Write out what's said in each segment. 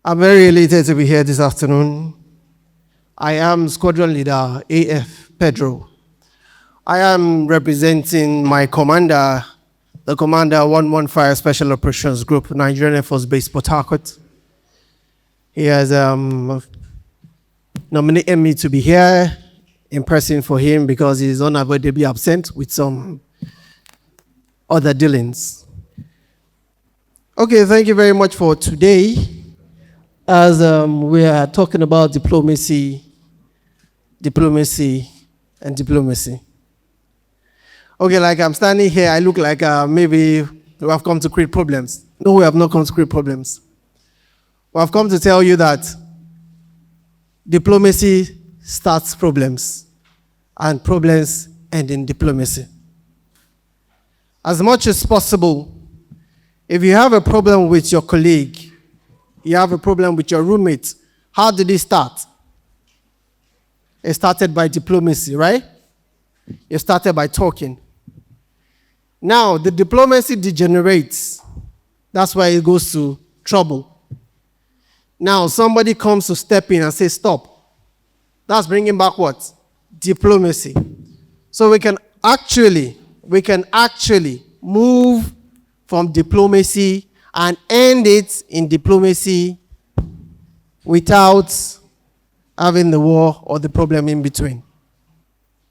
I'm very elated to be here this afternoon. I am Squadron Leader A.F. Pedro. I am representing my commander, the Commander 115 Special Operations Group, Nigerian Air Force Base, Port Harcourt. He has nominated me to be here in person for him because he is unavoidably absent with some other dealings. Okay, thank you very much for today. As we are talking about diplomacy. Okay, like I'm standing here, I look like maybe we have come to create problems. No, we have not come to create problems. We have come to tell you that diplomacy starts problems, and problems end in diplomacy. As much as possible, if you have a problem with your colleague, you have a problem with your roommate, how did it start? It started by diplomacy, right? It started by talking. Now, the diplomacy degenerates. That's why it goes to trouble. Now, somebody comes to step in and say, stop. That's bringing back what? Diplomacy. So we can actually move from diplomacy and end it in diplomacy without having the war or the problem in between.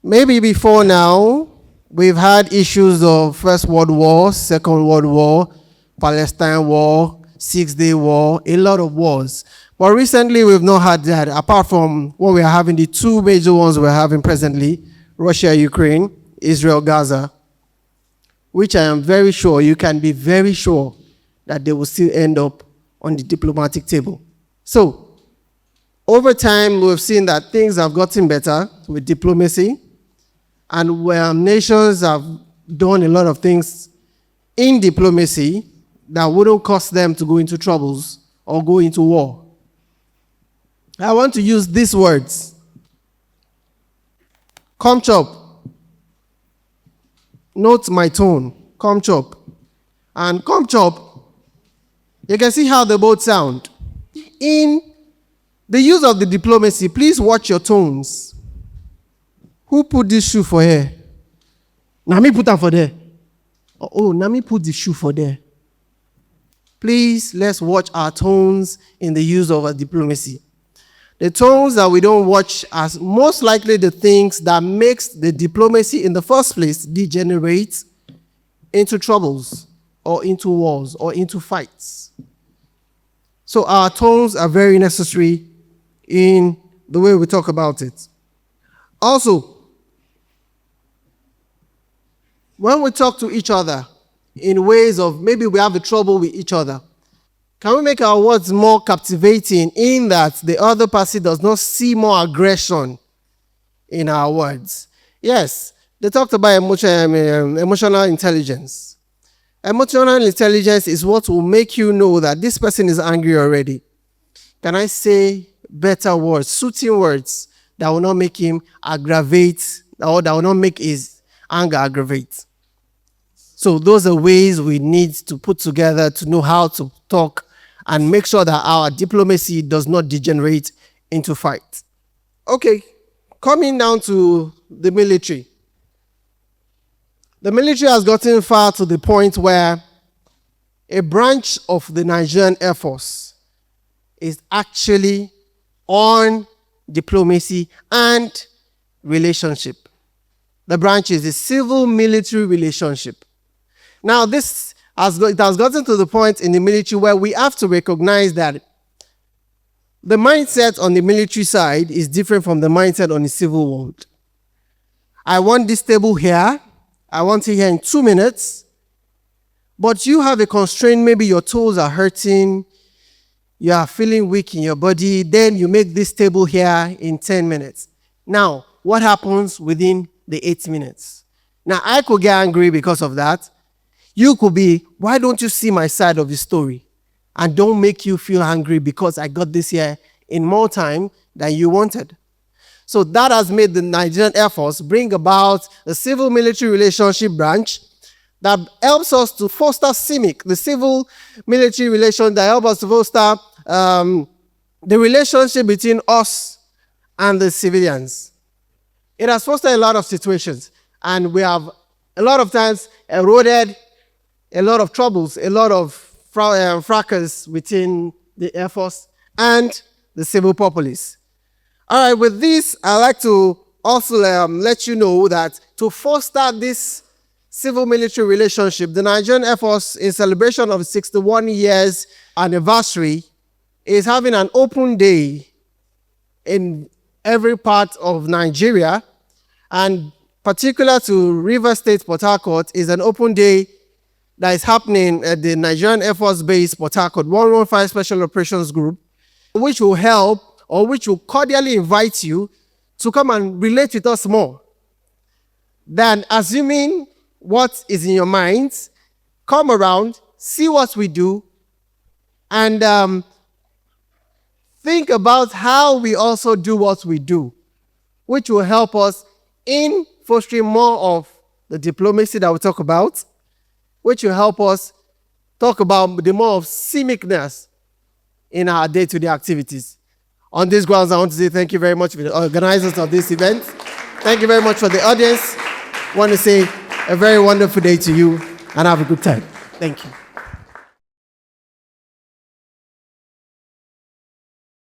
Maybe before now, we've had issues of First World War, Second World War, Palestine War, Six-Day War, a lot of wars. But recently, we've not had that, apart from what we are having, the two major ones we're having presently, Russia, Ukraine, Israel, Gaza, which I am very sure, you can be very sure that they will still end up on the diplomatic table. So, over time, we've seen that things have gotten better with diplomacy, and where nations have done a lot of things in diplomacy that wouldn't cause them to go into troubles or go into war. I want to use these words. Come chop. Note my tone. Come chop. And come chop, you can see how they both sound. In the use of the diplomacy, please watch your tones. Who put this shoe for here? Nami put them for there. Oh, Nami put the shoe for there. Please, let's watch our tones in the use of our diplomacy. The tones that we don't watch are most likely the things that makes the diplomacy in the first place degenerate into troubles or into wars or into fights. So our tones are very necessary in the way we talk about it. Also, when we talk to each other in ways of maybe we have a trouble with each other, can we make our words more captivating in that the other person does not see more aggression in our words? Yes, they talked about emotional intelligence. Emotional intelligence is what will make you know that this person is angry already. Can I say better words, soothing words that will not make him aggravate or that will not make his anger aggravate? So those are ways we need to put together to know how to talk and make sure that our diplomacy does not degenerate into fight. Okay, coming down to the military. The military has gotten far to the point where a branch of the Nigerian Air Force is actually on diplomacy and relationship. The branch is the civil-military relationship. Now, it has gotten to the point in the military where we have to recognize that the mindset on the military side is different from the mindset on the civil world. I want this table here. I want it here in 2 minutes. But you have a constraint. Maybe your toes are hurting. You are feeling weak in your body. Then you make this table here in 10 minutes. Now, what happens within the 8 minutes? Now, I could get angry because of that. You could be, why don't you see my side of the story? And don't make you feel angry because I got this here in more time than you wanted. So that has made the Nigerian Air Force bring about the civil-military relationship branch that helps us to foster CIMIC, the civil-military relation that helps us to foster the relationship between us and the civilians. It has fostered a lot of situations, and we have a lot of times eroded a lot of troubles, a lot of fracas within the Air Force and the civil populace. All right, with this, I'd like to also let you know that to foster this civil-military relationship, the Nigerian Air Force, in celebration of 61 years anniversary, is having an open day in every part of Nigeria, and particular to River State, Port Harcourt, is an open day that is happening at the Nigerian Air Force Base, Port Harcourt, 115 Special Operations Group, which will help, or which will cordially invite you to come and relate with us more than assuming what is in your minds. Come around, see what we do, and think about how we also do what we do, which will help us in fostering more of the diplomacy that we talk about, which will help us talk about the more of CIMICness in our day-to-day activities. On these grounds, I want to say thank you very much to the organizers of this event. Thank you very much for the audience. I want to say a very wonderful day to you, and have a good time. Thank you.